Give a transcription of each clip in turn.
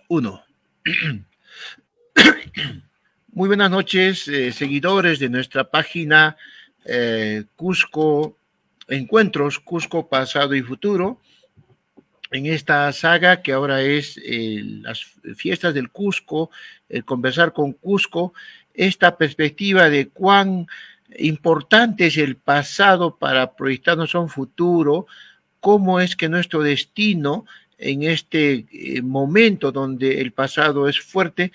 Uno. Muy buenas noches, seguidores de nuestra página Cusco Encuentros, Cusco Pasado y Futuro. En esta saga que ahora es las fiestas del Cusco, el conversar con Cusco, esta perspectiva de cuán importante es el pasado para proyectarnos a un futuro, cómo es que nuestro destino en este momento donde el pasado es fuerte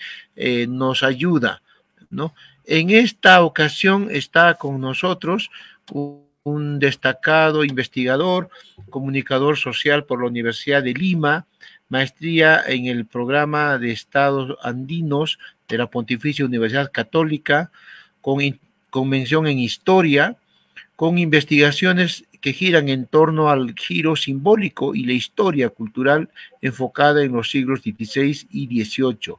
nos ayuda, ¿no? En esta ocasión está con nosotros un destacado investigador, comunicador social por la Universidad de Lima, maestría en el programa de Estados Andinos de la Pontificia Universidad Católica, con mención en historia, con investigaciones que giran en torno al giro simbólico y la historia cultural enfocada en los siglos XVI y XVIII.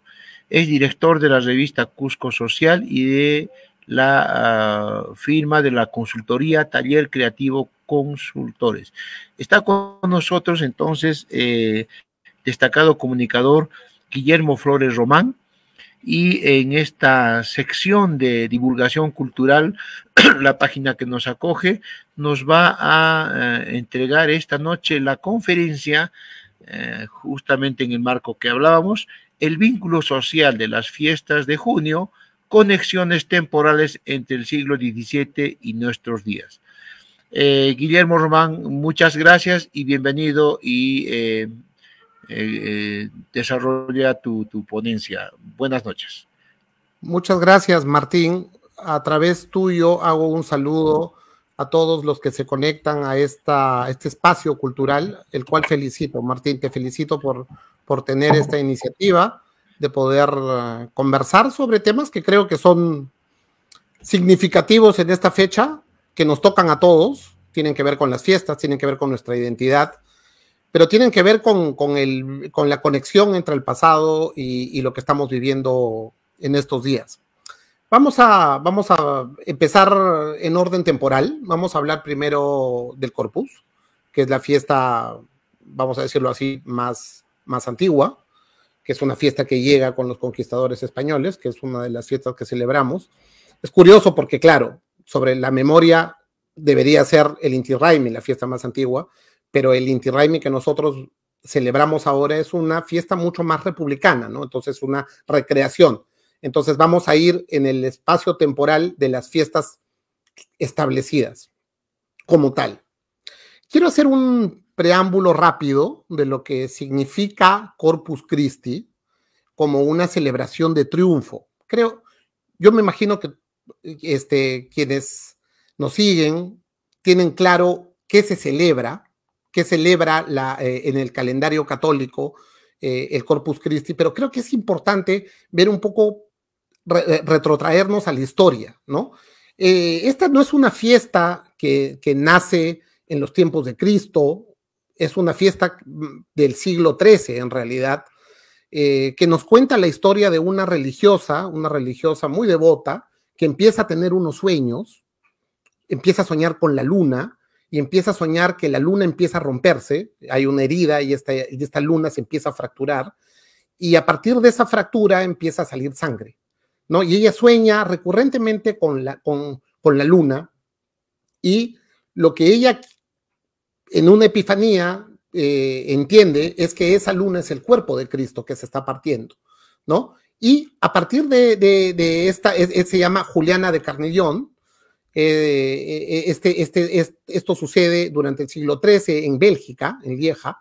Es director de la revista Cusco Social y de la firma de la consultoría Taller Creativo Consultores. Está con nosotros entonces destacado comunicador Guillermo Flores Román, y en esta sección de divulgación cultural, la página que nos acoge nos va a entregar esta noche la conferencia, justamente en el marco que hablábamos, el vínculo social de las fiestas de junio, conexiones temporales entre el siglo XVII y nuestros días. Guillermo Román, muchas gracias y bienvenido y desarrolla tu ponencia. Buenas noches. Muchas gracias, Martín. A través tuyo hago un saludo a todos los que se conectan a este espacio cultural, el cual felicito, Martín, te felicito por tener esta iniciativa de poder conversar sobre temas que creo que son significativos en esta fecha, que nos tocan a todos, tienen que ver con las fiestas, tienen que ver con nuestra identidad, pero tienen que ver con la conexión entre el pasado y lo que estamos viviendo en estos días. Vamos a empezar en orden temporal. Vamos a hablar primero del Corpus, que es la fiesta, vamos a decirlo así, más antigua, que es una fiesta que llega con los conquistadores españoles, que es una de las fiestas que celebramos. Es curioso porque, claro, sobre la memoria debería ser el Inti Raymi, la fiesta más antigua, pero el Inti Raymi que nosotros celebramos ahora es una fiesta mucho más republicana, ¿no? Entonces, una recreación. Entonces, vamos a ir en el espacio temporal de las fiestas establecidas como tal. Quiero hacer un preámbulo rápido de lo que significa Corpus Christi como una celebración de triunfo. Yo me imagino que quienes nos siguen tienen claro qué se celebra, en el calendario católico el Corpus Christi, pero creo que es importante ver un poco, retrotraernos a la historia, ¿no? Esta no es una fiesta que nace en los tiempos de Cristo, es una fiesta del siglo XIII en realidad, que nos cuenta la historia de una religiosa muy devota, que empieza a tener unos sueños, empieza a soñar con la luna, y empieza a soñar que la luna empieza a romperse, hay una herida y esta luna se empieza a fracturar, y a partir de esa fractura empieza a salir sangre, ¿no? Y ella sueña recurrentemente con la luna, y lo que ella en una epifanía entiende es que esa luna es el cuerpo de Cristo que se está partiendo, ¿no? Y a partir de esta, se llama Juliana de Carnellón. Esto sucede durante el siglo XIII en Bélgica, en Lieja.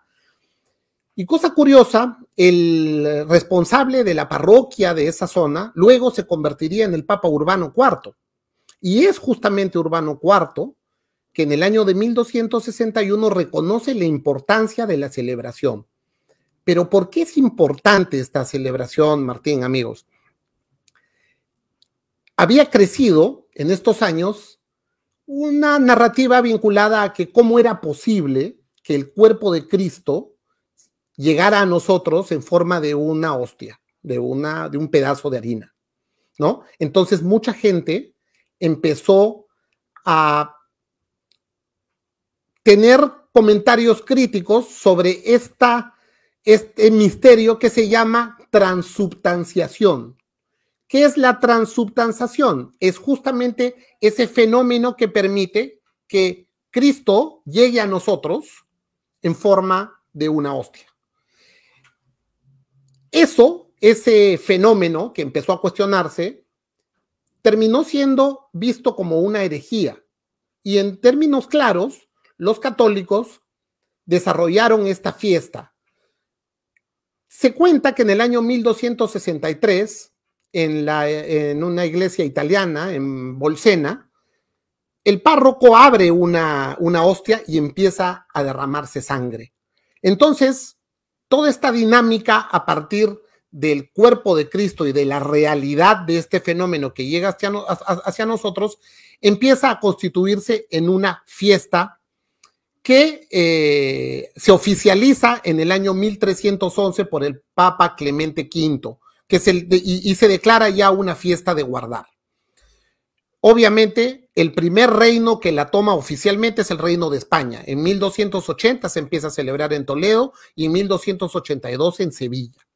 Y cosa curiosa, el responsable de la parroquia de esa zona luego se convertiría en el Papa Urbano IV. Y es justamente Urbano IV que en el año de 1261 reconoce la importancia de la celebración. Pero ¿por qué es importante esta celebración, Martín, amigos? Había crecido en estos años una narrativa vinculada a que cómo era posible que el cuerpo de Cristo llegara a nosotros en forma de una hostia, de un pedazo de harina, ¿no? Entonces mucha gente empezó a tener comentarios críticos sobre esta este misterio que se llama transubstanciación. ¿Qué es la transubstanciación? Es justamente ese fenómeno que permite que Cristo llegue a nosotros en forma de una hostia. Ese fenómeno que empezó a cuestionarse, terminó siendo visto como una herejía. Y en términos claros, los católicos desarrollaron esta fiesta. Se cuenta que en el año 1263, en una iglesia italiana, en Bolsena, el párroco abre una hostia y empieza a derramarse sangre. Entonces, toda esta dinámica a partir del cuerpo de Cristo y de la realidad de este fenómeno que llega hacia nosotros, empieza a constituirse en una fiesta que se oficializa en el año 1311 por el Papa Clemente V, y se declara ya una fiesta de guardar. Obviamente, el primer reino que la toma oficialmente es el Reino de España. En 1280 se empieza a celebrar en Toledo y en 1282 en Sevilla.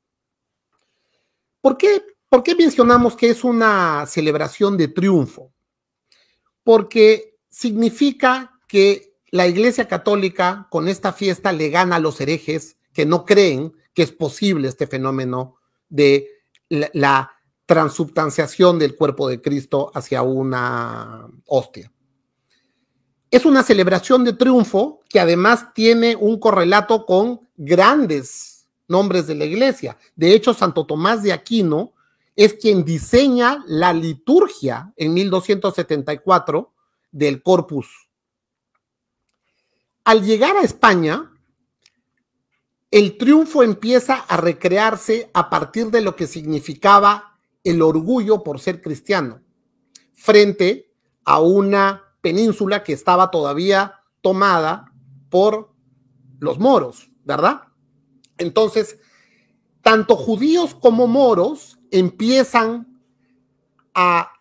¿Por qué mencionamos que es una celebración de triunfo? Porque significa que la Iglesia Católica con esta fiesta le gana a los herejes que no creen que es posible este fenómeno de la transubstanciación del cuerpo de Cristo hacia una hostia. Es una celebración de triunfo que además tiene un correlato con grandes nombres de la Iglesia. De hecho, Santo Tomás de Aquino es quien diseña la liturgia en 1274 del Corpus. Al llegar a España, el triunfo empieza a recrearse a partir de lo que significaba el orgullo por ser cristiano, frente a una península que estaba todavía tomada por los moros, ¿verdad? Entonces, tanto judíos como moros empiezan a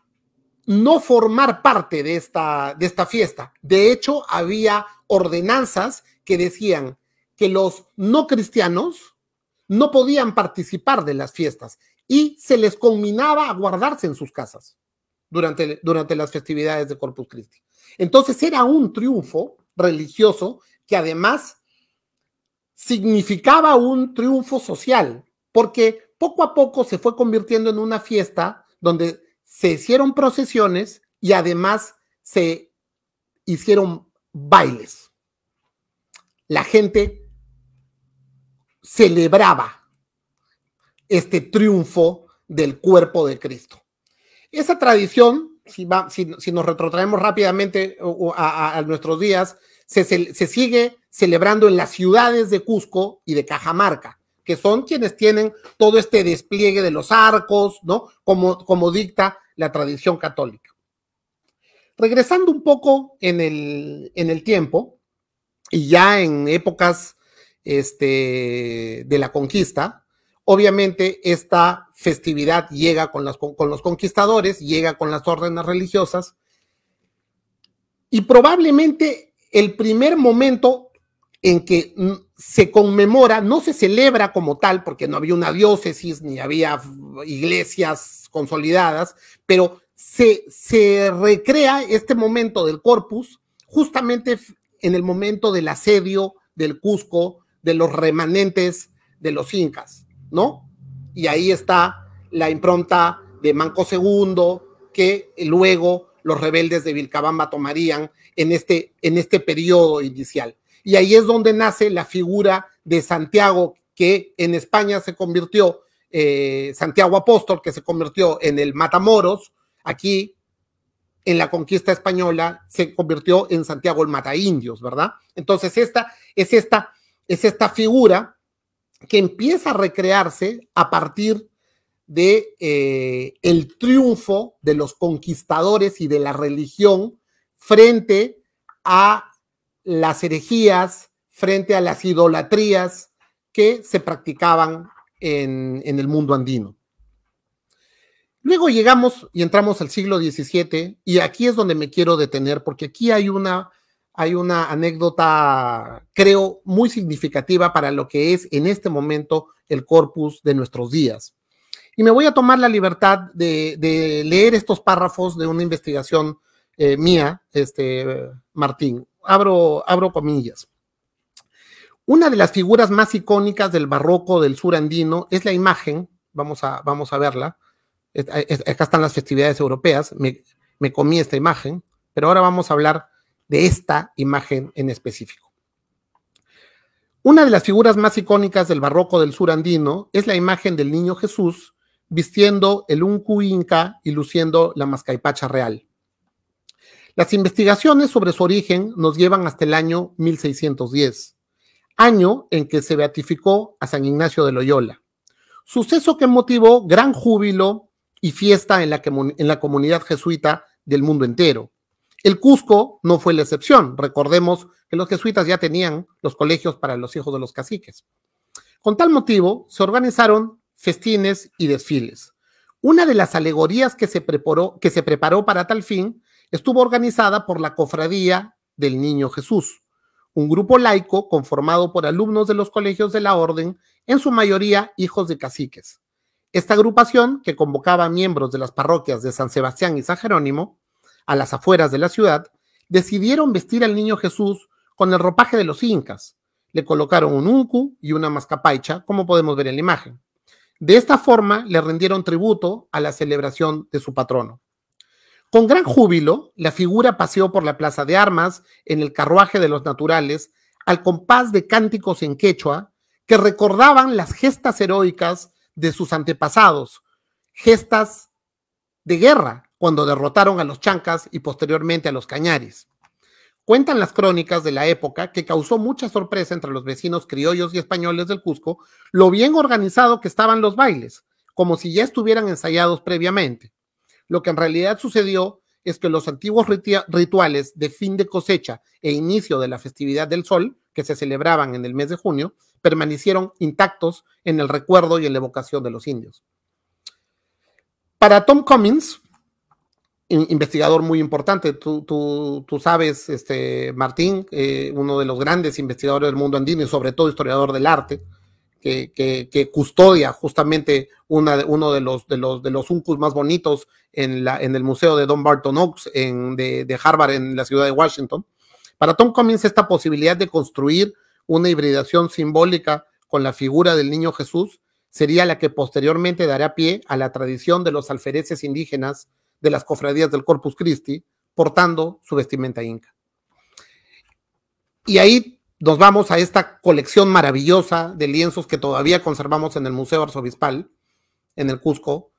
no formar parte de esta fiesta. De hecho, había ordenanzas que decían que los no cristianos no podían participar de las fiestas y se les conminaba a guardarse en sus casas durante las festividades de Corpus Christi. Entonces era un triunfo religioso que además significaba un triunfo social, porque poco a poco se fue convirtiendo en una fiesta donde se hicieron procesiones y además se hicieron bailes. La gente celebraba este triunfo del cuerpo de Cristo. Esa tradición, si nos retrotraemos rápidamente a nuestros días, se sigue celebrando en las ciudades de Cusco y de Cajamarca, que son quienes tienen todo este despliegue de los arcos, ¿no? Como dicta la tradición católica. Regresando un poco en el tiempo, y ya en épocas de la conquista, obviamente esta festividad llega con los conquistadores, llega con las órdenes religiosas, y probablemente el primer momento en que se conmemora, no se celebra como tal, porque no había una diócesis ni había iglesias consolidadas, pero se recrea este momento del Corpus justamente en el momento del asedio del Cusco, de los remanentes de los incas, ¿no? Y ahí está la impronta de Manco II, que luego los rebeldes de Vilcabamba tomarían en este periodo inicial. Y ahí es donde nace la figura de Santiago, que en España se convirtió, Santiago Apóstol, que se convirtió en el Matamoros. Aquí, en la conquista española, se convirtió en Santiago el Mataindios, ¿verdad? Entonces, esta es esta figura que empieza a recrearse a partir de el triunfo de los conquistadores y de la religión frente a las herejías, frente a las idolatrías que se practicaban en el mundo andino. Luego llegamos y entramos al siglo XVII, y aquí es donde me quiero detener, porque aquí hay una hay una anécdota, creo, muy significativa para lo que es en este momento el corpus de nuestros días. Y me voy a tomar la libertad de leer estos párrafos de una investigación mía, Martín. Abro comillas. Una de las figuras más icónicas del barroco del sur andino es la imagen, vamos a verla, acá están las festividades europeas, me comí esta imagen, pero ahora vamos a hablar de esta imagen en específico. Una de las figuras más icónicas del barroco del sur andino es la imagen del niño Jesús vistiendo el uncu inca y luciendo la mascaipacha real. Las investigaciones sobre su origen nos llevan hasta el año 1610, año en que se beatificó a San Ignacio de Loyola, suceso que motivó gran júbilo y fiesta en la comunidad jesuita del mundo entero. El Cusco no fue la excepción. Recordemos que los jesuitas ya tenían los colegios para los hijos de los caciques. Con tal motivo, se organizaron festines y desfiles. Una de las alegorías que se preparó para tal fin estuvo organizada por la Cofradía del Niño Jesús, un grupo laico conformado por alumnos de los colegios de la orden, en su mayoría hijos de caciques. Esta agrupación, que convocaba a miembros de las parroquias de San Sebastián y San Jerónimo, a las afueras de la ciudad, decidieron vestir al niño Jesús con el ropaje de los incas. Le colocaron un uncu y una mascapaicha, como podemos ver en la imagen. De esta forma, le rindieron tributo a la celebración de su patrono. Con gran júbilo, la figura paseó por la plaza de armas en el carruaje de los naturales al compás de cánticos en quechua que recordaban las gestas heroicas de sus antepasados, gestas de guerra, cuando derrotaron a los chancas y posteriormente a los cañaris. Cuentan las crónicas de la época que causó mucha sorpresa entre los vecinos criollos y españoles del Cusco lo bien organizado que estaban los bailes, como si ya estuvieran ensayados previamente. Lo que en realidad sucedió es que los antiguos rituales de fin de cosecha e inicio de la festividad del sol, que se celebraban en el mes de junio, permanecieron intactos en el recuerdo y en la evocación de los indios. Para Tom Cummins, investigador muy importante, tú sabes, Martín, uno de los grandes investigadores del mundo andino y sobre todo historiador del arte, que custodia justamente uno de los uncus más bonitos en el museo de Don Barton Oaks de Harvard en la ciudad de Washington. Para Tom Cummins, esta posibilidad de construir una hibridación simbólica con la figura del niño Jesús sería la que posteriormente dará pie a la tradición de los alfereces indígenas de las cofradías del Corpus Christi, portando su vestimenta inca. Y ahí nos vamos a esta colección maravillosa de lienzos que todavía conservamos en el Museo Arzobispal, en el Cusco,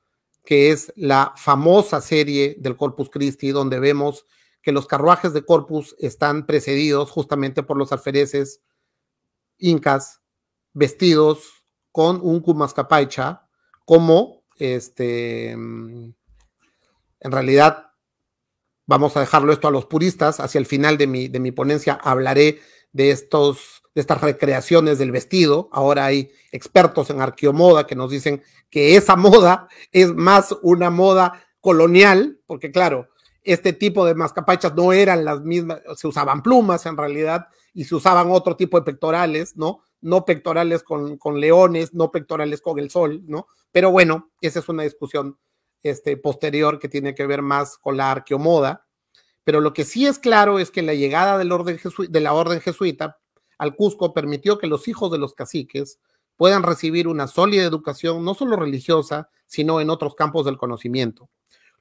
que es la famosa serie del Corpus Christi, donde vemos que los carruajes de Corpus están precedidos justamente por los alfereces incas, vestidos con un mascapaicha, como en realidad, vamos a dejarlo esto a los puristas. Hacia el final de mi ponencia hablaré de estas recreaciones del vestido. Ahora hay expertos en arqueomoda que nos dicen que esa moda es más una moda colonial, porque claro, este tipo de mascapachas no eran las mismas, se usaban plumas en realidad, y se usaban otro tipo de pectorales, ¿no? No pectorales con leones, no pectorales con el sol, ¿no? Pero bueno, esa es una discusión posterior que tiene que ver más con la arqueomoda. Pero lo que sí es claro es que la llegada de la orden jesuita al Cusco permitió que los hijos de los caciques puedan recibir una sólida educación, no solo religiosa, sino en otros campos del conocimiento.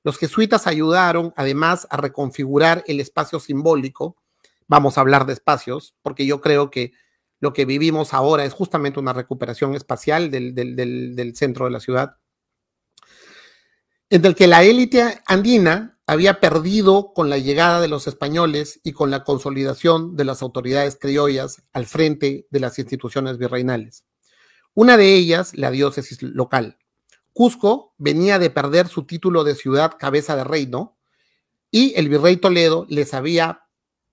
Los jesuitas ayudaron además a reconfigurar el espacio simbólico. Vamos a hablar de espacios, porque yo creo que lo que vivimos ahora es justamente una recuperación espacial del centro de la ciudad, en el que la élite andina había perdido con la llegada de los españoles y con la consolidación de las autoridades criollas al frente de las instituciones virreinales. Una de ellas, la diócesis local. Cusco venía de perder su título de ciudad cabeza de reino y el virrey Toledo les había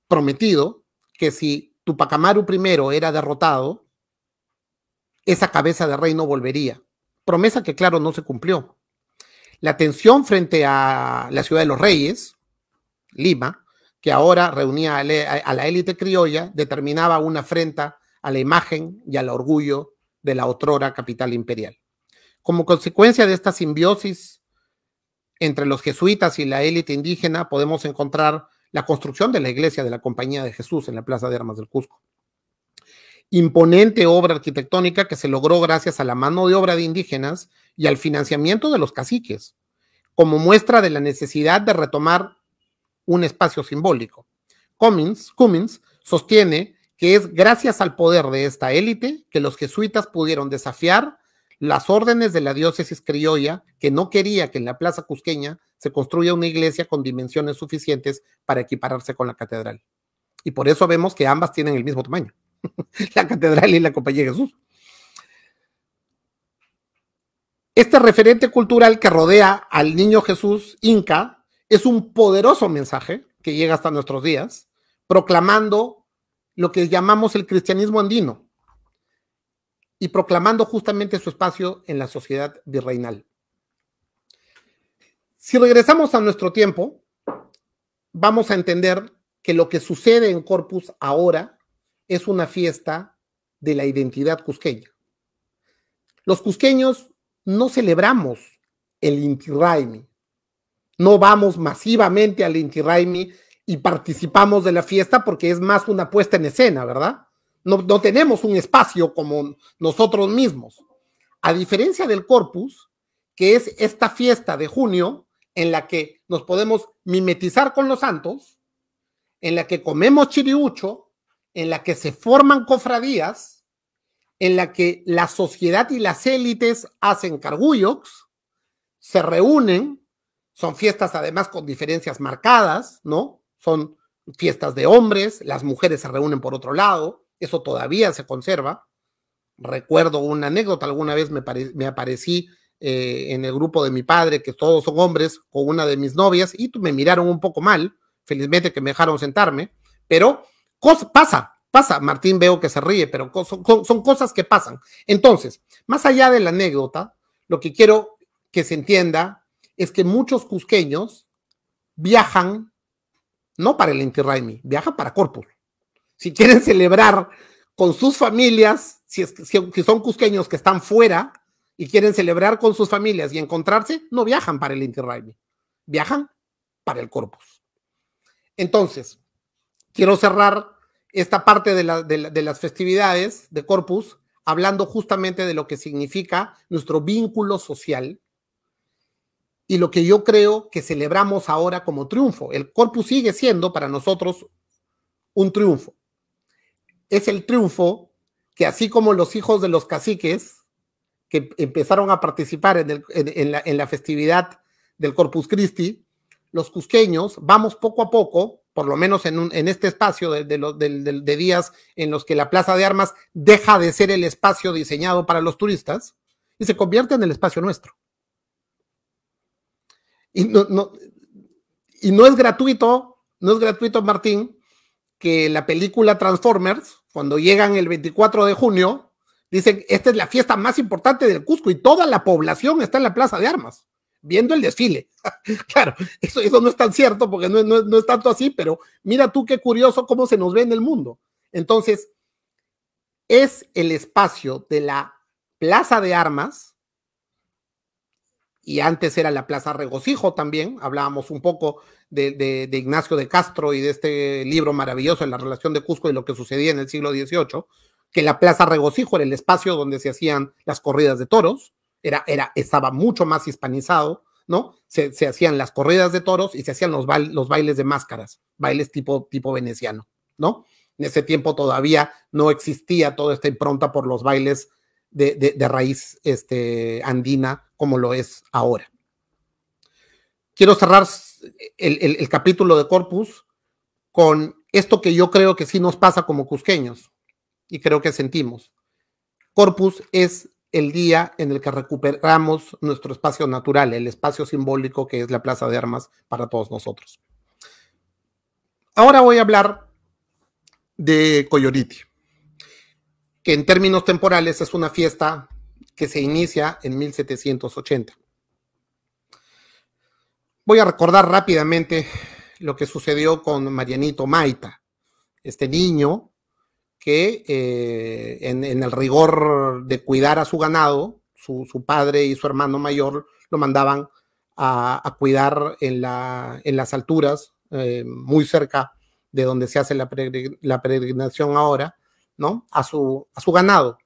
prometido que si Tupac Amaru I era derrotado, esa cabeza de reino volvería. Promesa que, claro, no se cumplió. La tensión frente a la ciudad de los reyes, Lima, que ahora reunía a la élite criolla, determinaba una afrenta a la imagen y al orgullo de la otrora capital imperial. Como consecuencia de esta simbiosis entre los jesuitas y la élite indígena, podemos encontrar la construcción de la iglesia de la Compañía de Jesús en la Plaza de Armas del Cusco. Imponente obra arquitectónica que se logró gracias a la mano de obra de indígenas y al financiamiento de los caciques, como muestra de la necesidad de retomar un espacio simbólico. Cummins sostiene que es gracias al poder de esta élite que los jesuitas pudieron desafiar las órdenes de la diócesis criolla, que no quería que en la plaza cusqueña se construya una iglesia con dimensiones suficientes para equipararse con la catedral. Y por eso vemos que ambas tienen el mismo tamaño, la catedral y la Compañía de Jesús. Este referente cultural que rodea al niño Jesús inca es un poderoso mensaje que llega hasta nuestros días, proclamando lo que llamamos el cristianismo andino y proclamando justamente su espacio en la sociedad virreinal. Si regresamos a nuestro tiempo, vamos a entender que lo que sucede en Corpus ahora es una fiesta de la identidad cusqueña. Los cusqueños no celebramos el Inti Raymi, no vamos masivamente al Inti Raymi y participamos de la fiesta porque es más una puesta en escena, ¿verdad? No tenemos un espacio como nosotros mismos. A diferencia del Corpus, que es esta fiesta de junio en la que nos podemos mimetizar con los santos, en la que comemos chiriucho, en la que se forman cofradías, en la que la sociedad y las élites hacen cargullox, se reúnen, son fiestas además con diferencias marcadas, ¿no? Son fiestas de hombres, las mujeres se reúnen por otro lado, eso todavía se conserva. Recuerdo una anécdota, alguna vez me aparecí en el grupo de mi padre, que todos son hombres, con una de mis novias, y me miraron un poco mal, felizmente que me dejaron sentarme, pero pasa, Martín veo que se ríe, pero son cosas que pasan. Entonces, más allá de la anécdota, lo que quiero que se entienda es que muchos cusqueños viajan, no para el Inti Raymi, viajan para Corpus. Si quieren celebrar con sus familias, si son cusqueños que están fuera y quieren celebrar con sus familias y encontrarse, no viajan para el Inti Raymi, viajan para el Corpus. Entonces, quiero cerrar esta parte de las festividades de Corpus hablando justamente de lo que significa nuestro vínculo social y lo que yo creo que celebramos ahora como triunfo. El Corpus sigue siendo para nosotros un triunfo. Es el triunfo que, así como los hijos de los caciques que empezaron a participar en la festividad del Corpus Christi, los cusqueños vamos poco a poco, por lo menos en este espacio de días en los que la Plaza de Armas deja de ser el espacio diseñado para los turistas y se convierte en el espacio nuestro. Y no es gratuito, Martín, que la película Transformers, cuando llegan el 24 de junio, dicen, esta es la fiesta más importante del Cusco y toda la población está en la Plaza de Armas, viendo el desfile. Claro, eso no es tan cierto porque no es tanto así, pero mira tú qué curioso cómo se nos ve en el mundo. Entonces, es el espacio de la Plaza de Armas, y antes era la Plaza Regocijo también, hablábamos un poco de Ignacio de Castro y de este libro maravilloso en la relación de Cusco y lo que sucedía en el siglo XVIII, que la Plaza Regocijo era el espacio donde se hacían las corridas de toros, estaba mucho más hispanizado, ¿no? Se hacían las corridas de toros y se hacían los bailes de máscaras, bailes tipo veneciano, ¿no? En ese tiempo todavía no existía toda esta impronta por los bailes de raíz andina como lo es ahora. Quiero cerrar el capítulo de Corpus con esto que yo creo que sí nos pasa como cusqueños y creo que sentimos. Corpus es el día en el que recuperamos nuestro espacio natural, el espacio simbólico que es la Plaza de Armas para todos nosotros. Ahora voy a hablar de Coyoriti, que en términos temporales es una fiesta que se inicia en 1780. Voy a recordar rápidamente lo que sucedió con Marianito Maita, este niño que en el rigor de cuidar a su ganado, su padre y su hermano mayor lo mandaban a cuidar en las alturas, muy cerca de donde se hace la peregrinación ahora, ¿no? A su ganado.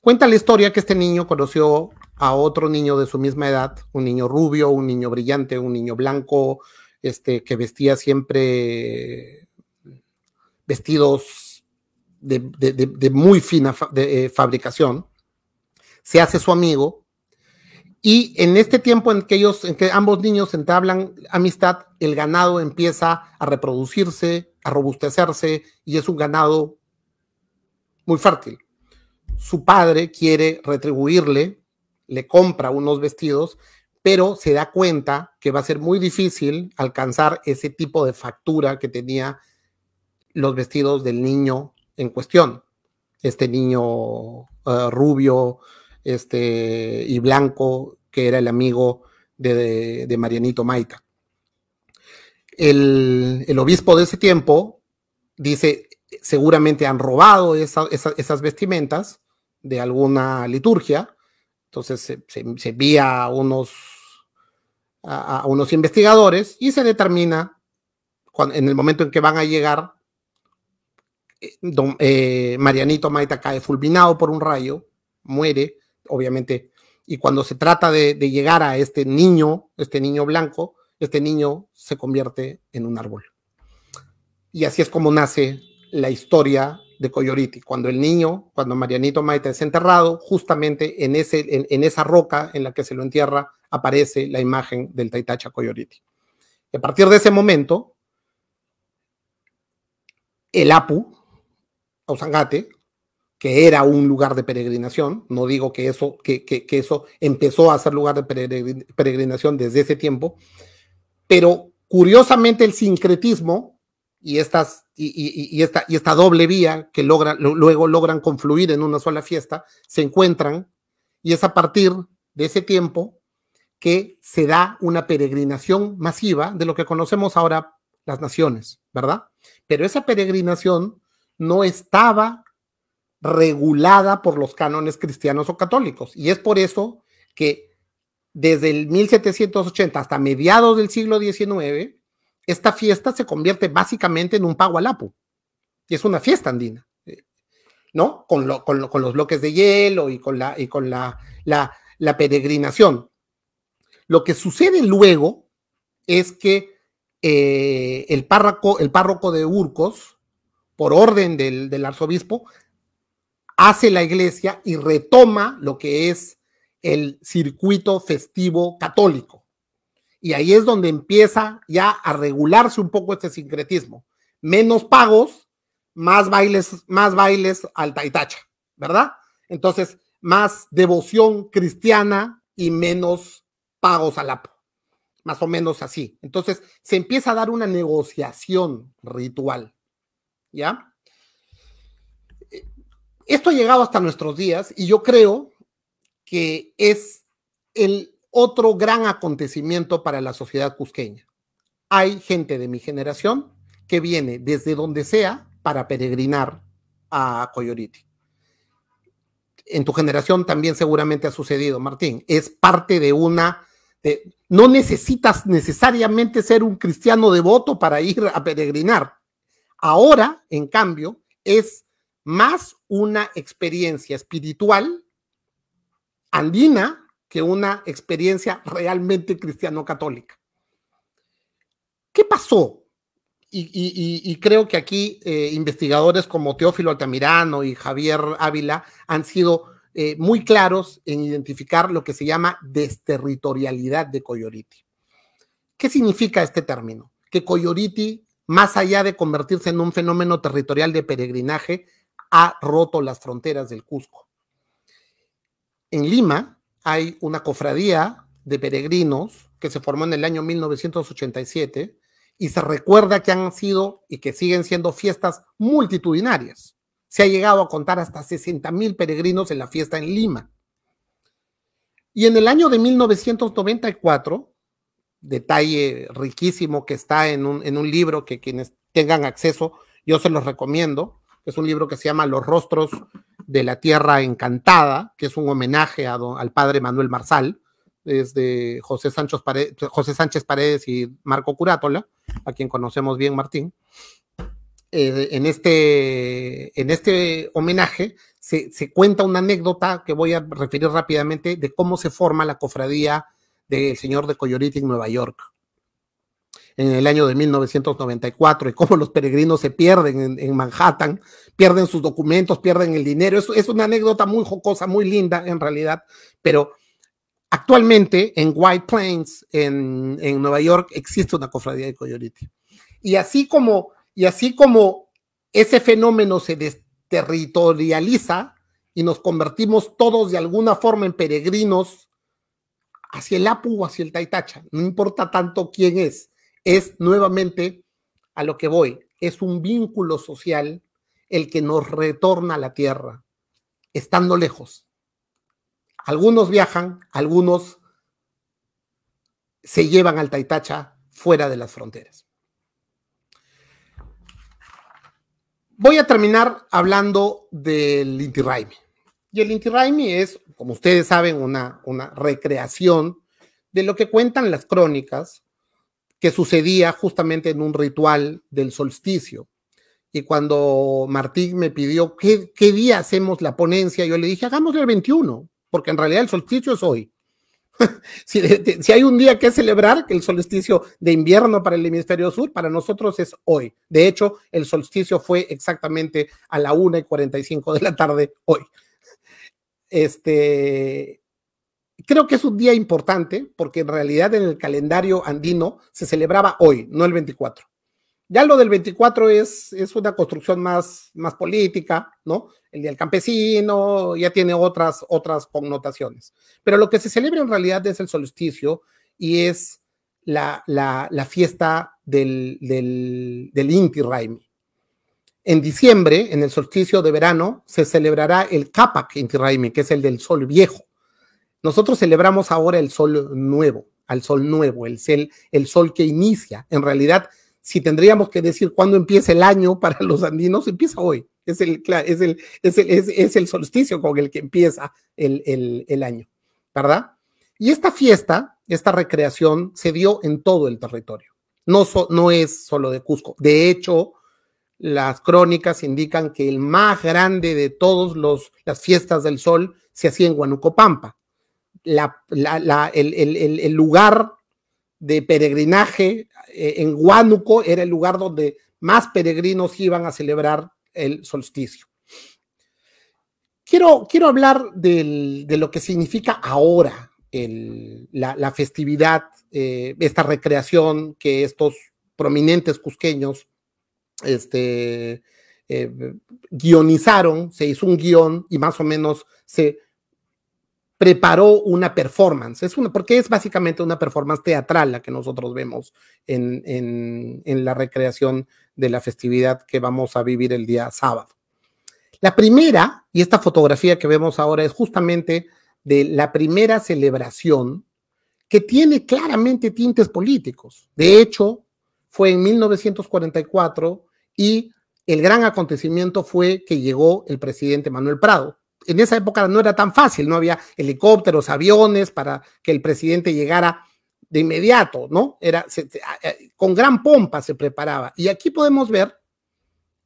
Cuenta la historia que este niño conoció a otro niño de su misma edad, un niño rubio, un niño brillante, un niño blanco, que vestía siempre vestidos de muy fina fabricación. Se hace su amigo, y en este tiempo en que ambos niños entablan amistad, el ganado empieza a reproducirse, a robustecerse, y es un ganado muy fértil. Su padre quiere retribuirle, le compra unos vestidos, pero se da cuenta que va a ser muy difícil alcanzar ese tipo de factura que tenía los vestidos del niño en cuestión. Este niño rubio y blanco, que era el amigo de Marianito Maita. El obispo de ese tiempo dice, seguramente han robado esas vestimentas de alguna liturgia. Entonces se envía a unos investigadores y se determina, en el momento en que van a llegar, Marianito Maita cae fulminado por un rayo, muere, obviamente, y cuando se trata de llegar a este niño blanco, este niño se convierte en un árbol. Y así es como nace la historia de Coyoriti. Cuando Marianito Maita es enterrado, justamente en esa roca en la que se lo entierra, aparece la imagen del Taitacha Coyoriti. Y a partir de ese momento, el Apu, Ausangate, que era un lugar de peregrinación, no digo que eso empezó a ser lugar de peregrinación desde ese tiempo, pero curiosamente el sincretismo y esta doble vía que luego logran confluir en una sola fiesta, se encuentran, y es a partir de ese tiempo que se da una peregrinación masiva de lo que conocemos ahora las naciones, ¿verdad? Pero esa peregrinación no estaba regulada por los cánones cristianos o católicos, y es por eso que desde el 1780 hasta mediados del siglo XIX, esta fiesta se convierte básicamente en un pago al Apu, y es una fiesta andina, ¿no? Con los bloques de hielo y con la peregrinación. Lo que sucede luego es que el párroco de Urcos, por orden del arzobispo, hace la iglesia y retoma lo que es el circuito festivo católico. Y ahí es donde empieza ya a regularse un poco este sincretismo. Menos pagos, más bailes al Taitacha, ¿verdad? Entonces, más devoción cristiana y menos pagos al Apu. Más o menos así. Entonces, se empieza a dar una negociación ritual, ¿ya? Esto ha llegado hasta nuestros días y yo creo que es el otro gran acontecimiento para la sociedad cusqueña. Hay gente de mi generación que viene desde donde sea para peregrinar a Coyoriti. En tu generación también seguramente ha sucedido, Martín. Es parte de no necesitas necesariamente ser un cristiano devoto para ir a peregrinar. Ahora, en cambio, es más una experiencia espiritual andina que una experiencia realmente cristiano-católica. ¿Qué pasó? Y creo que aquí investigadores como Teófilo Altamirano y Javier Ávila han sido muy claros en identificar lo que se llama desterritorialidad de Coyoriti. ¿Qué significa este término? Que Coyoriti, más allá de convertirse en un fenómeno territorial de peregrinaje, ha roto las fronteras del Cusco. En Lima hay una cofradía de peregrinos que se formó en el año 1987 y se recuerda que han sido y que siguen siendo fiestas multitudinarias. Se ha llegado a contar hasta 60,000 peregrinos en la fiesta en Lima. Y en el año de 1994, detalle riquísimo que está en un libro que quienes tengan acceso, yo se los recomiendo. Es un libro que se llama Los rostros de la Tierra Encantada, que es un homenaje al padre Manuel Marsal, desde José Sánchez Paredes y Marco Curátola, a quien conocemos bien, Martín. En este homenaje se cuenta una anécdota que voy a referir rápidamente de cómo se forma la cofradía del Señor de Coyoliti en Nueva York en el año de 1994, y cómo los peregrinos se pierden en Manhattan, pierden sus documentos, pierden el dinero. Es una anécdota muy jocosa, muy linda en realidad, pero actualmente en White Plains, en Nueva York, existe una cofradía de Coyoliti. Y así como ese fenómeno se desterritorializa y nos convertimos todos de alguna forma en peregrinos hacia el Apu o hacia el Taitacha, no importa tanto quién es nuevamente a lo que voy, es un vínculo social el que nos retorna a la tierra, estando lejos. Algunos viajan, algunos se llevan al Taitacha fuera de las fronteras. Voy a terminar hablando del Inti Raymi. Y el Inti Raymi es, como ustedes saben, una recreación de lo que cuentan las crónicas que sucedía justamente en un ritual del solsticio. Y cuando Martín me pidió qué día hacemos la ponencia, yo le dije, hagámoslo el 21, porque en realidad el solsticio es hoy. Si hay un día que celebrar, que el solsticio de invierno para el hemisferio sur, para nosotros es hoy. De hecho, el solsticio fue exactamente a la 1:45 de la tarde hoy. Creo que es un día importante porque en realidad en el calendario andino se celebraba hoy, no el 24. Ya lo del 24 es una construcción más política, ¿no? El Día del Campesino ya tiene otras connotaciones. Pero lo que se celebra en realidad es el solsticio y es la fiesta del Inti Raymi. En diciembre, en el solsticio de verano, se celebrará el Capac Inti Raymi, que es el del sol viejo. Nosotros celebramos ahora el sol nuevo, el sol que inicia. En realidad, si tendríamos que decir cuándo empieza el año para los andinos, empieza hoy. Es el solsticio con el que empieza el año, ¿verdad? Y esta fiesta, esta recreación, se dio en todo el territorio. No es solo de Cusco. De hecho, las crónicas indican que el más grande de todas las fiestas del sol se hacía en Huánuco Pampa. El lugar de peregrinaje en Huánuco era el lugar donde más peregrinos iban a celebrar el solsticio. Quiero hablar de lo que significa ahora la festividad, esta recreación que estos prominentes cusqueños guionizaron. Se hizo un guión y más o menos se preparó una performance, porque es básicamente una performance teatral la que nosotros vemos en la recreación de la festividad que vamos a vivir el día sábado. La primera, y esta fotografía que vemos ahora es justamente de la primera celebración que tiene claramente tintes políticos. De hecho, fue en 1944 y el gran acontecimiento fue que llegó el presidente Manuel Prado. En esa época no era tan fácil, no había helicópteros, aviones para que el presidente llegara de inmediato, ¿no? Con gran pompa se preparaba. Y aquí podemos ver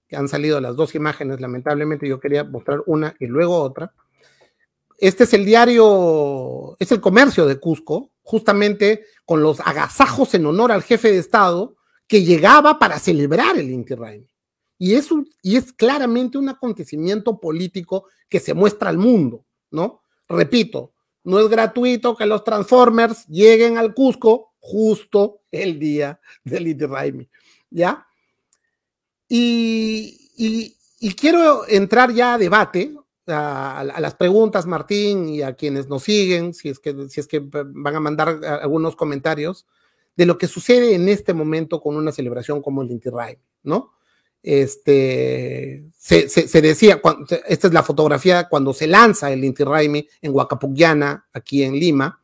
que han salido las dos imágenes, lamentablemente yo quería mostrar una y luego otra. Este es el diario, es el Comercio de Cusco, justamente con los agasajos en honor al jefe de Estado que llegaba para celebrar el Inti Raymi. Y es claramente un acontecimiento político que se muestra al mundo, ¿no? Repito, no es gratuito que los Transformers lleguen al Cusco justo el día del Inti Raymi, ¿ya? Y quiero entrar ya a debate, a las preguntas, Martín, y a quienes nos siguen, si es que van a mandar algunos comentarios, de lo que sucede en este momento con una celebración como el Inti Raymi, ¿no? Se decía, esta es la fotografía cuando se lanza el Inti Raymi en Huacapucllana, aquí en Lima,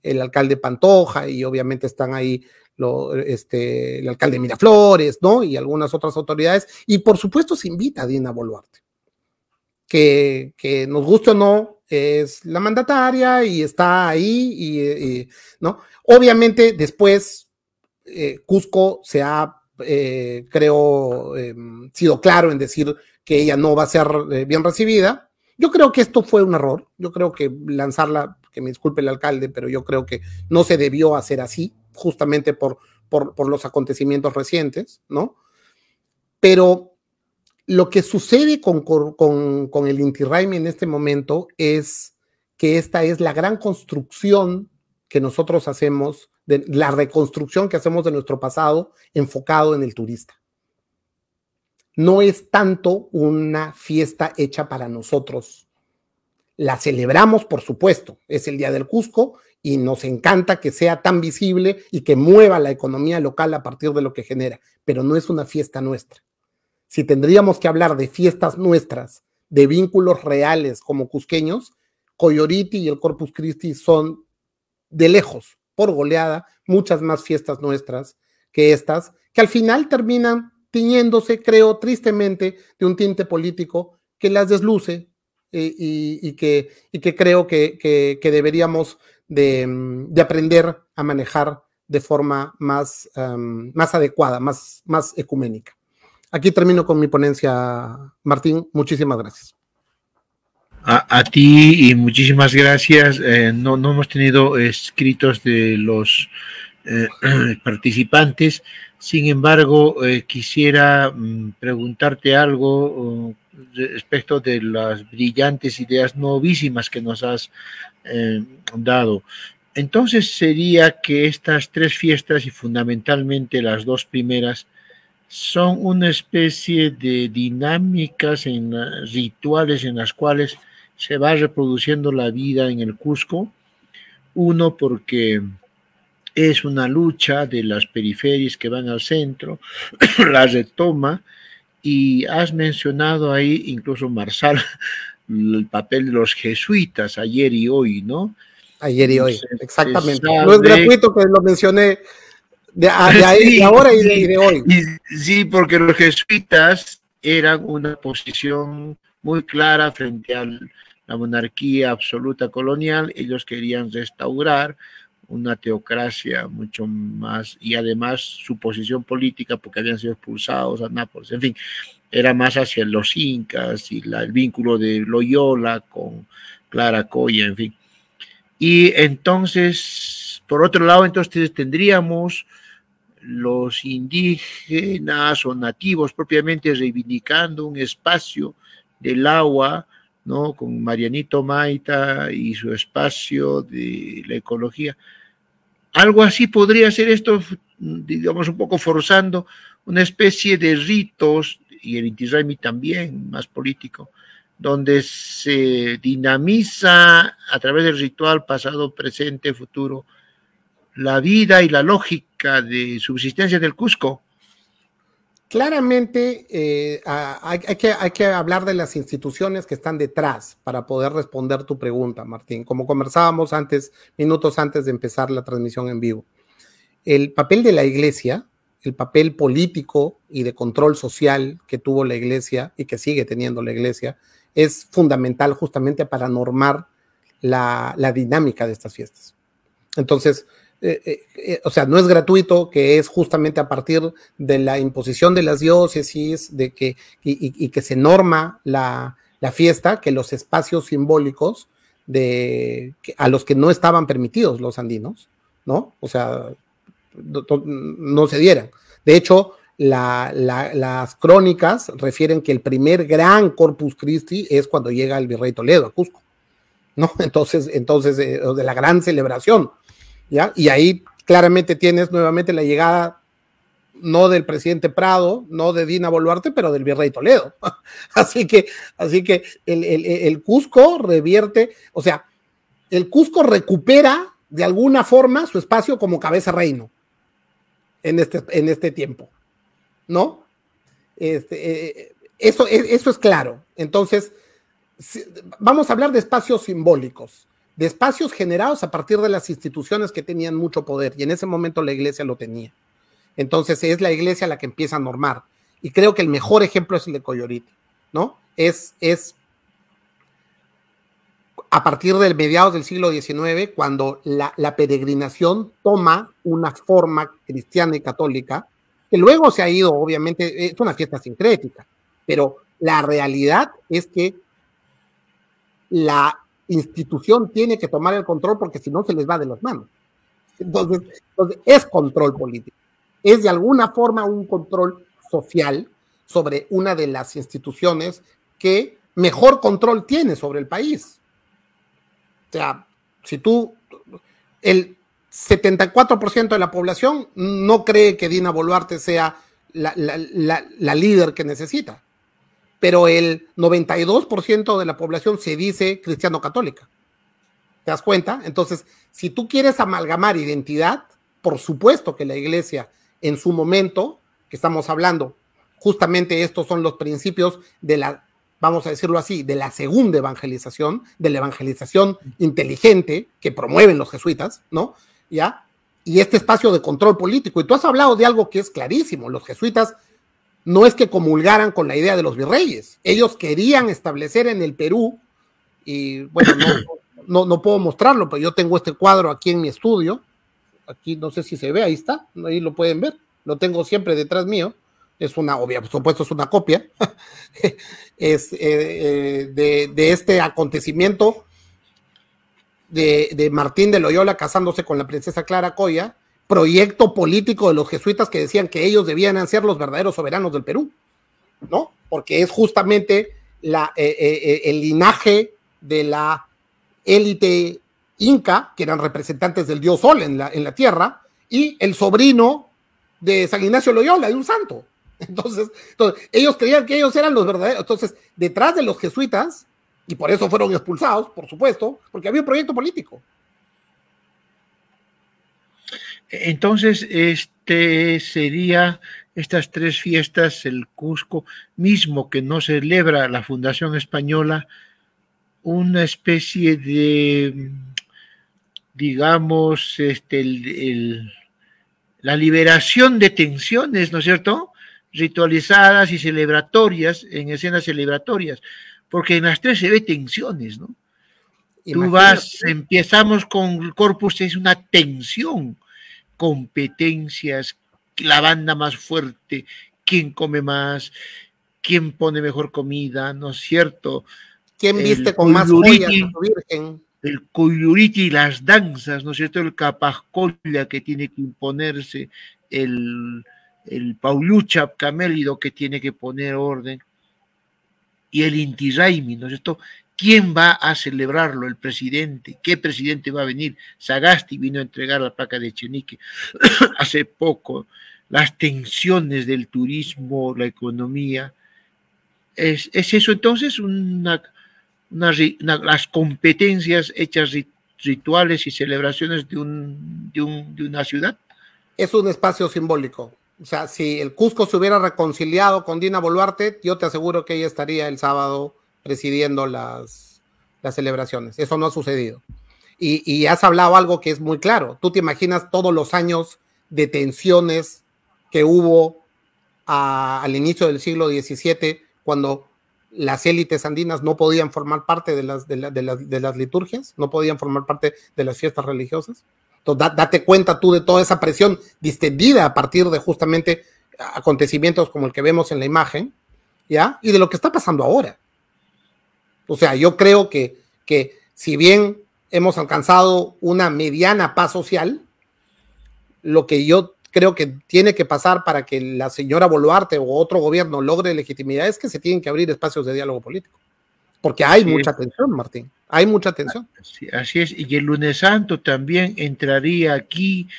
el alcalde Pantoja y obviamente están ahí el alcalde Miraflores, ¿no? Y algunas otras autoridades. Y por supuesto se invita a Dina Boluarte, que nos guste o no, es la mandataria y está ahí, ¿no? Obviamente después Cusco se ha, creo, sido claro en decir que ella no va a ser bien recibida. Yo creo que esto fue un error. Yo creo que lanzarla, que me disculpe el alcalde, pero yo creo que no se debió hacer así, justamente por los acontecimientos recientes, ¿no? Pero lo que sucede con el Inti Raymi en este momento es que esta es la gran construcción que nosotros hacemos, de la reconstrucción que hacemos de nuestro pasado enfocado en el turista. No es tanto una fiesta hecha para nosotros. La celebramos, por supuesto, es el Día del Cusco y nos encanta que sea tan visible y que mueva la economía local a partir de lo que genera, pero no es una fiesta nuestra. Si tendríamos que hablar de fiestas nuestras, de vínculos reales como cusqueños, Coyoriti y el Corpus Christi son de lejos, por goleada, muchas más fiestas nuestras que estas, que al final terminan tiñéndose, creo, tristemente, de un tinte político que las desluce y que creo que deberíamos de aprender a manejar de forma más adecuada, más ecuménica. Aquí termino con mi ponencia, Martín. Muchísimas gracias. A ti y muchísimas gracias. No hemos tenido escritos de los participantes. Sin embargo, quisiera preguntarte algo respecto de las brillantes ideas novísimas que nos has dado. Entonces sería que estas tres fiestas y fundamentalmente las dos primeras son una especie de dinámicas rituales en las cuales se va reproduciendo la vida en el Cusco. Uno, porque es una lucha de las periferias que van al centro, la retoma, y has mencionado ahí incluso, Marsal, el papel de los jesuitas ayer y hoy, ¿no? Ayer y hoy, exactamente. No es gratuito que lo mencioné de ahora y de hoy. Sí, porque los jesuitas eran una posición muy clara frente a la monarquía absoluta colonial. Ellos querían restaurar una teocracia mucho más, y además su posición política, porque habían sido expulsados a Nápoles, en fin, era más hacia los incas y el vínculo de Loyola con Clara Coya, en fin. Y entonces, por otro lado, entonces tendríamos los indígenas o nativos propiamente reivindicando un espacio del agua, ¿no? Con Marianito Maita y su espacio de la ecología. Algo así podría ser esto, digamos, un poco forzando una especie de ritos, y el Inti Raymi también, más político, donde se dinamiza a través del ritual pasado, presente, futuro, la vida y la lógica de subsistencia del Cusco. Claramente hay que hablar de las instituciones que están detrás para poder responder tu pregunta, Martín. Como conversábamos antes, minutos antes de empezar la transmisión en vivo. El papel de la iglesia, el papel político y de control social que tuvo la iglesia y que sigue teniendo la iglesia, es fundamental justamente para normar la dinámica de estas fiestas. Entonces, o sea, no es gratuito, que es justamente a partir de la imposición de las diócesis, de y que se norma la fiesta, que los espacios simbólicos a los que no estaban permitidos los andinos, ¿no? O sea, no se dieran. De hecho, las crónicas refieren que el primer gran Corpus Christi es cuando llega el virrey Toledo a Cusco, ¿no? Entonces de la gran celebración, ¿ya? Y ahí claramente tienes nuevamente la llegada no del presidente Prado, no de Dina Boluarte, pero del virrey Toledo. Así que el Cusco revierte, o sea, el Cusco recupera de alguna forma su espacio como cabeza reino en este tiempo, ¿no? Eso es claro. Entonces, vamos a hablar de espacios simbólicos. de espacios generados a partir de las instituciones que tenían mucho poder, y en ese momento la iglesia lo tenía. Entonces es la iglesia la que empieza a normar, y creo que el mejor ejemplo es el de Coyoriti, ¿no? Es a partir del mediados del siglo XIX, cuando la peregrinación toma una forma cristiana y católica, que luego se ha ido, obviamente, es una fiesta sincrética, pero la realidad es que la institución tiene que tomar el control porque si no se les va de las manos. Entonces es control político, es de alguna forma un control social sobre una de las instituciones que mejor control tiene sobre el país. O sea, si el 74% de la población no cree que Dina Boluarte sea la líder que necesita, pero el 92% de la población se dice cristiano-católica. ¿Te das cuenta? Entonces, si tú quieres amalgamar identidad, por supuesto que la iglesia en su momento, que estamos hablando, justamente estos son los principios de la, vamos a decirlo así, de la segunda evangelización, de la evangelización inteligente que promueven los jesuitas, ¿no? ¿Ya? Y este espacio de control político. Y tú has hablado de algo que es clarísimo. Los jesuitas no es que comulgaran con la idea de los virreyes. Ellos querían establecer en el Perú, y bueno, no puedo mostrarlo, pero yo tengo este cuadro aquí en mi estudio. Aquí no sé si se ve, ahí está, ahí lo pueden ver. Lo tengo siempre detrás mío. Es una, obvia, por supuesto, es una copia. Es de este acontecimiento de Martín de Loyola casándose con la princesa Clara Coya, proyecto político de los jesuitas que decían que ellos debían ser los verdaderos soberanos del Perú, ¿no? Porque es justamente el linaje de la élite inca, que eran representantes del dios Sol en la tierra, y el sobrino de San Ignacio Loyola, de un santo. Entonces, ellos creían que ellos eran los verdaderos. Entonces, detrás de los jesuitas, y por eso fueron expulsados, por supuesto, porque había un proyecto político. Entonces, sería estas tres fiestas, el Cusco mismo que no celebra la Fundación Española, una especie de, digamos, la liberación de tensiones, ¿no es cierto?, ritualizadas y celebratorias, en escenas celebratorias, porque en las tres se ve tensiones, ¿no? Imagínate. Empezamos con el Corpus, es una tensión, competencias, la banda más fuerte, quién come más, quién pone mejor comida, ¿no es cierto? ¿Quién viste con más joyas a tu virgen? El Coyuriti y las danzas, ¿no es cierto? El Capascolla que tiene que imponerse, el Paulucha Camélido que tiene que poner orden, y el Inti Raymi, ¿no es cierto? ¿Quién va a celebrarlo? El presidente. ¿Qué presidente va a venir? Sagasti vino a entregar la placa de Echenique hace poco. Las tensiones del turismo, la economía. ¿Es eso entonces las competencias hechas rituales y celebraciones de una ciudad? Es un espacio simbólico. O sea, si el Cusco se hubiera reconciliado con Dina Boluarte, yo te aseguro que ella estaría el sábado presidiendo las celebraciones. Eso no ha sucedido. Y has hablado algo que es muy claro. Tú te imaginas todos los años de tensiones que hubo al inicio del siglo XVII, cuando las élites andinas no podían formar parte de las liturgias, no podían formar parte de las fiestas religiosas. Entonces, date cuenta tú de toda esa presión distendida a partir de justamente acontecimientos como el que vemos en la imagen, ¿ya? Y de lo que está pasando ahora. O sea, yo creo que si bien hemos alcanzado una mediana paz social, lo que yo creo que tiene que pasar para que la señora Boluarte o otro gobierno logre legitimidad es que se tienen que abrir espacios de diálogo político. Porque hay mucha tensión, Martín. Hay mucha tensión. Así es. Y el Lunes Santo también entraría aquí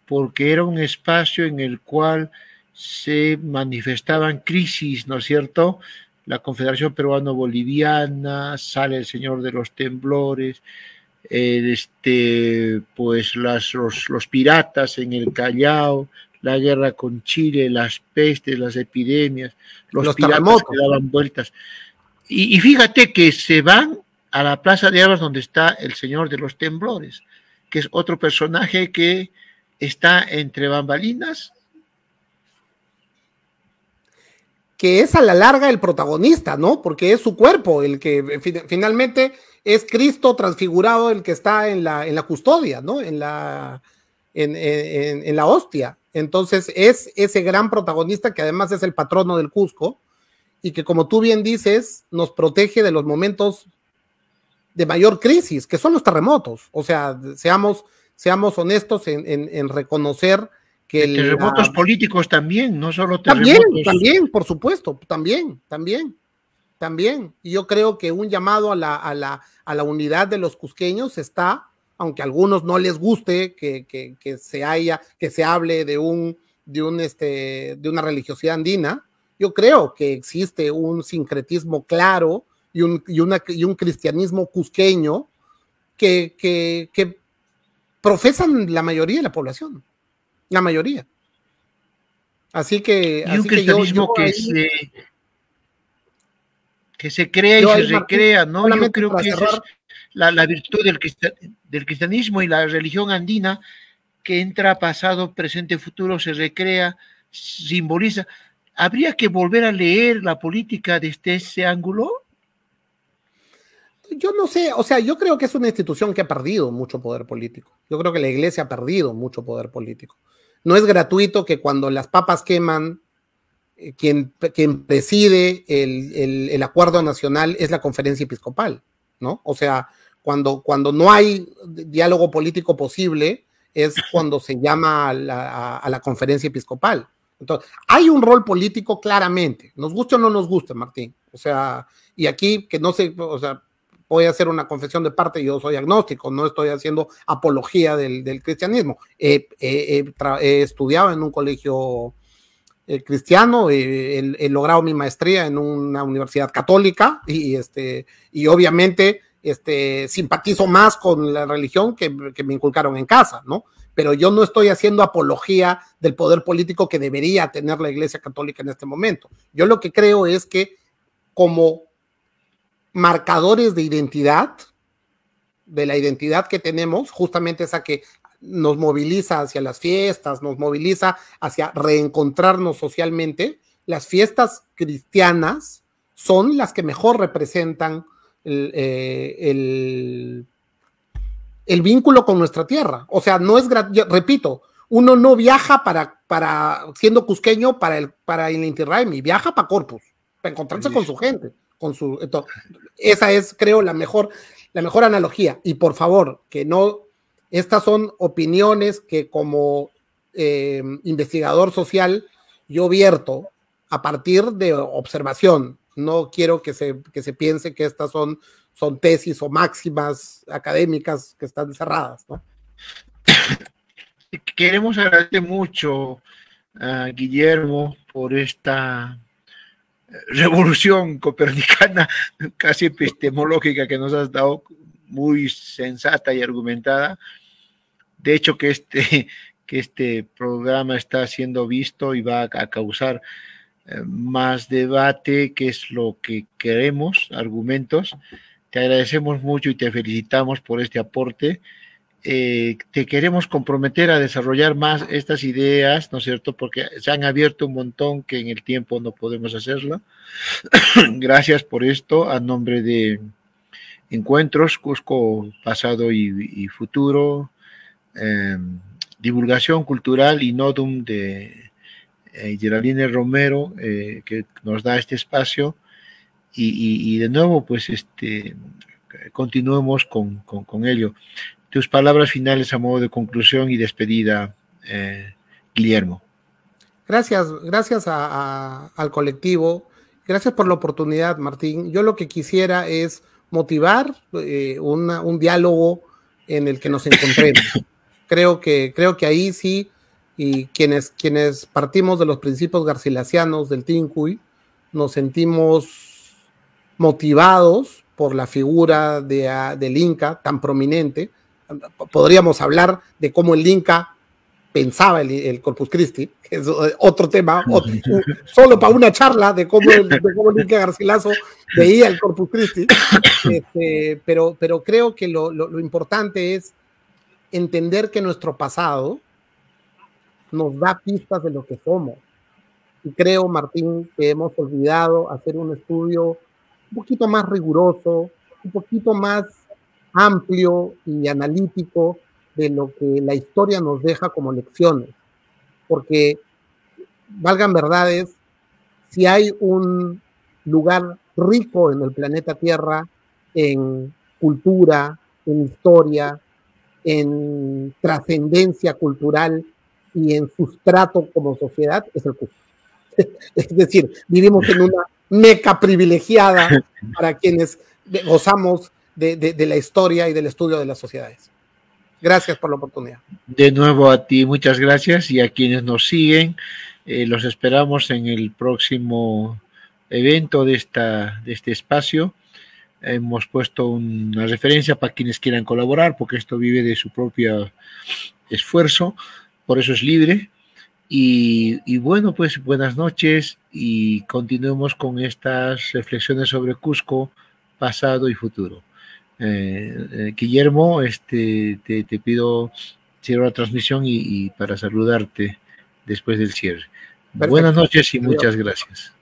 porque era un espacio en el cual se manifestaban crisis, ¿no es cierto? La Confederación Peruano-Boliviana, sale el Señor de los Temblores, pues los piratas en el Callao, la guerra con Chile, las pestes, las epidemias, los piratas que daban vueltas. Y fíjate que se van a la Plaza de Armas donde está el Señor de los Temblores, que es otro personaje que está entre bambalinas. Que es a la larga el protagonista, ¿no? Porque es su cuerpo el que finalmente es Cristo transfigurado el que está en la custodia, ¿no? En la hostia. Entonces es ese gran protagonista que además es el patrono del Cusco y que, como tú bien dices, nos protege de los momentos de mayor crisis, que son los terremotos. O sea, seamos honestos en reconocer que terremotos políticos también, no solo terremotos. También, por supuesto, también. Y yo creo que un llamado a la unidad de los cusqueños está, aunque a algunos no les guste que se hable de una religiosidad andina. Yo creo que existe un sincretismo claro y un cristianismo cusqueño que profesan la mayoría de la población. La mayoría. Así que... Y un cristianismo que se crea y se recrea, ¿no? Yo creo que esa es la virtud del cristianismo y la religión andina, que entra pasado, presente, futuro, se recrea, simboliza. ¿Habría que volver a leer la política desde ese ángulo? Yo no sé, o sea, yo creo que es una institución que ha perdido mucho poder político. Yo creo que la iglesia ha perdido mucho poder político. No es gratuito que cuando las papas queman, quien preside el acuerdo nacional es la conferencia episcopal, ¿no? O sea, cuando no hay diálogo político posible, es cuando se llama a la conferencia episcopal. Entonces, hay un rol político claramente, nos guste o no nos guste, Martín. O sea, y aquí que no sé, o sea, voy a hacer una confesión de parte, yo soy agnóstico, no estoy haciendo apología del cristianismo. He estudiado en un colegio cristiano, he logrado mi maestría en una universidad católica y obviamente simpatizo más con la religión que me inculcaron en casa, ¿no? Pero yo no estoy haciendo apología del poder político que debería tener la Iglesia Católica en este momento. Yo lo que creo es que como marcadores de identidad, de la identidad que tenemos, justamente esa que nos moviliza hacia las fiestas, nos moviliza hacia reencontrarnos socialmente, las fiestas cristianas son las que mejor representan el vínculo con nuestra tierra. O sea, no es, repito, uno no viaja para siendo cusqueño para el Inti Raymi, viaja para Corpus, para encontrarse con su gente. Entonces, esa es, creo, la mejor analogía. Y por favor, que no, estas son opiniones que como investigador social yo vierto a partir de observación. No quiero que se piense que estas son tesis o máximas académicas que están cerradas, ¿no? Queremos agradecer mucho a Guillermo por esta revolución copernicana casi epistemológica que nos has dado, muy sensata y argumentada. De hecho, que este programa está siendo visto y va a causar más debate, que es lo que queremos, argumentos. Te agradecemos mucho y te felicitamos por este aporte. Te queremos comprometer a desarrollar más estas ideas, ¿no es cierto? Porque se han abierto un montón que en el tiempo no podemos hacerlo. Gracias por esto, a nombre de Encuentros, Cusco Pasado y Futuro, Divulgación Cultural y Nodum de Geraldine Romero, que nos da este espacio. Y de nuevo, pues, continuemos con ello. Tus palabras finales a modo de conclusión y despedida, Guillermo. Gracias al colectivo. Gracias por la oportunidad, Martín. Yo lo que quisiera es motivar un diálogo en el que nos encontremos. Creo que ahí sí, y quienes partimos de los principios garcilacianos del Tincuy, nos sentimos motivados por la figura del Inca tan prominente. Podríamos hablar de cómo el Inca pensaba el Corpus Christi, que es otro tema, solo para una charla de cómo Lincia Garcilaso veía el Corpus Christi, pero creo que lo importante es entender que nuestro pasado nos da pistas de lo que somos. Y creo, Martín, que hemos olvidado hacer un estudio un poquito más riguroso, un poquito más amplio y analítico de lo que la historia nos deja como lecciones. Porque, valgan verdades, si hay un lugar rico en el planeta Tierra en cultura, en historia, en trascendencia cultural y en sustrato como sociedad, es el Cusco. Es decir, vivimos en una meca privilegiada para quienes gozamos de la historia y del estudio de las sociedades. Gracias por la oportunidad. De nuevo a ti, muchas gracias, y a quienes nos siguen, los esperamos en el próximo evento de este espacio. Hemos puesto una referencia para quienes quieran colaborar, porque esto vive de su propio esfuerzo, por eso es libre. Y bueno, pues buenas noches y continuemos con estas reflexiones sobre Cusco, pasado y futuro. Guillermo, te pido cierro la transmisión y para saludarte después del cierre. Perfecto. Buenas noches y muchas gracias.